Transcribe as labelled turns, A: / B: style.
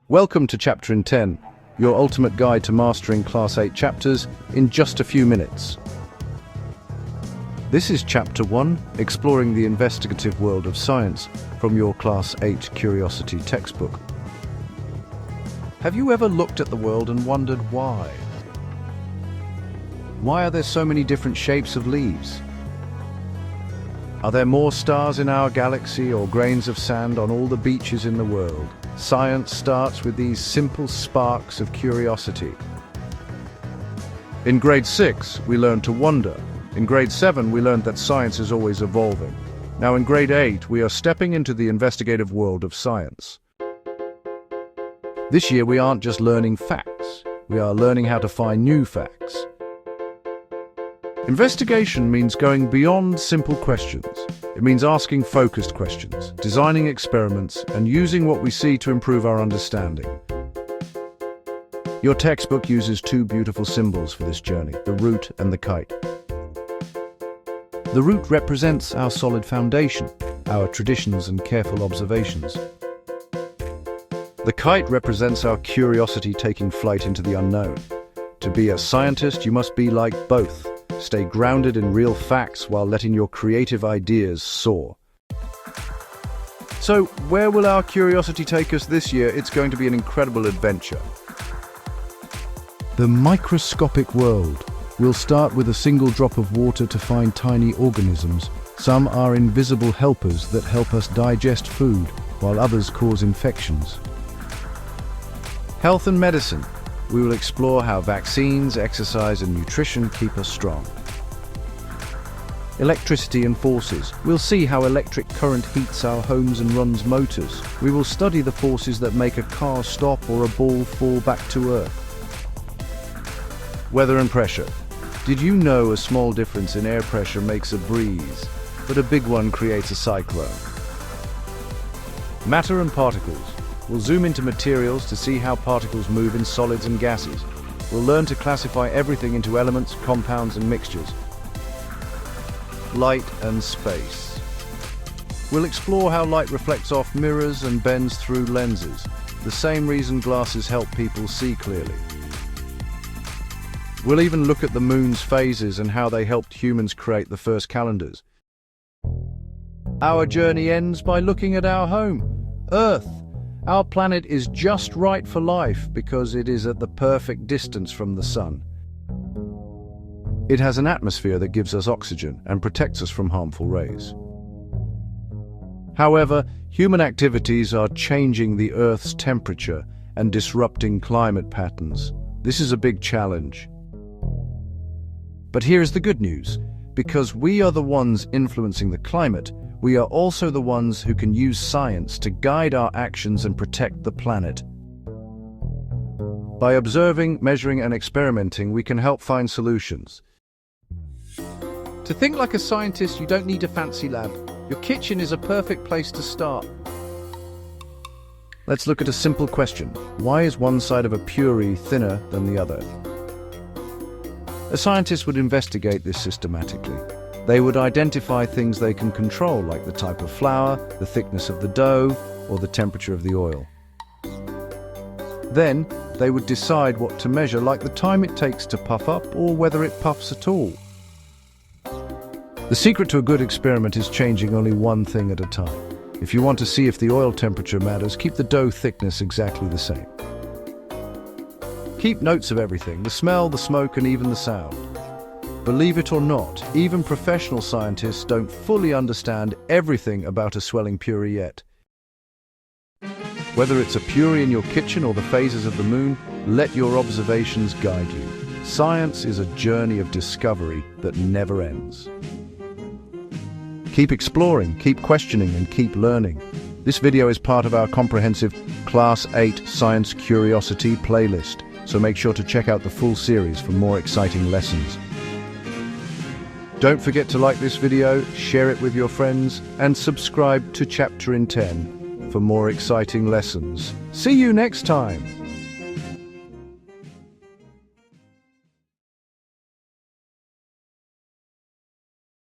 A: Welcome to Chapter in 10, your ultimate guide to mastering Class 8 chapters in just a few minutes. This is Chapter 1, Exploring the Investigative World of Science, from your Class 8 Curiosity textbook. Have you ever looked at the world and wondered why? Why are there so many different shapes of leaves? Are there more stars in our galaxy or grains of sand on all the beaches in the world? Science starts with these simple sparks of curiosity. In grade 6, we learned to wonder. In grade 7, we learned that science is always evolving. Now in grade 8, we are stepping into the investigative world of science. This year, we aren't just learning facts. We are learning how to find new facts. Investigation means going beyond simple questions. It means asking focused questions, designing experiments, and using what we see to improve our understanding. Your textbook uses two beautiful symbols for this journey, the root and the kite. The root represents our solid foundation, our traditions and careful observations. The kite represents our curiosity taking flight into the unknown. To be a scientist, you must be like both. Stay grounded in real facts while letting your creative ideas soar. So, where will our curiosity take us this year? It's going to be an incredible adventure. The microscopic world. We'll start with a single drop of water to find tiny organisms. Some are invisible helpers that help us digest food, while others cause infections. Health and medicine. We will explore how vaccines, exercise, and nutrition keep us strong. Electricity and forces. We'll see how electric current heats our homes and runs motors. We will study the forces that make a car stop or a ball fall back to Earth. Weather and pressure. Did you know a small difference in air pressure makes a breeze, but a big one creates a cyclone? Matter and particles. We'll zoom into materials to see how particles move in solids and gases. We'll learn to classify everything into elements, compounds, and mixtures. Light and space. We'll explore how light reflects off mirrors and bends through lenses, the same reason glasses help people see clearly. We'll even look at the moon's phases and how they helped humans create the first calendars. Our journey ends by looking at our home, Earth. Our planet is just right for life because it is at the perfect distance from the sun. It has an atmosphere that gives us oxygen and protects us from harmful rays. However, human activities are changing the Earth's temperature and disrupting climate patterns. This is a big challenge. But here's the good news. Because we are the ones influencing the climate, we are also the ones who can use science to guide our actions and protect the planet. By observing, measuring, and experimenting, we can help find solutions. To think like a scientist, you don't need a fancy lab. Your kitchen is a perfect place to start. Let's look at a simple question. Why is one side of a puri thinner than the other? A scientist would investigate this systematically. They would identify things they can control, like the type of flour, the thickness of the dough, or the temperature of the oil. Then, they would decide what to measure, like the time it takes to puff up, or whether it puffs at all. The secret to a good experiment is changing only one thing at a time. If you want to see if the oil temperature matters, keep the dough thickness exactly the same. Keep notes of everything, the smell, the smoke, and even the sound. Believe it or not, even professional scientists don't fully understand everything about a swelling puri yet. Whether it's a puri in your kitchen or the phases of the moon, let your observations guide you. Science is a journey of discovery that never ends. Keep exploring, keep questioning, and keep learning. This video is part of our comprehensive Class 8 Science Curiosity playlist, so make sure to check out the full series for more exciting lessons. Don't forget to like this video, share it with your friends, and subscribe to Chapter in 10 for more exciting lessons. See you next time!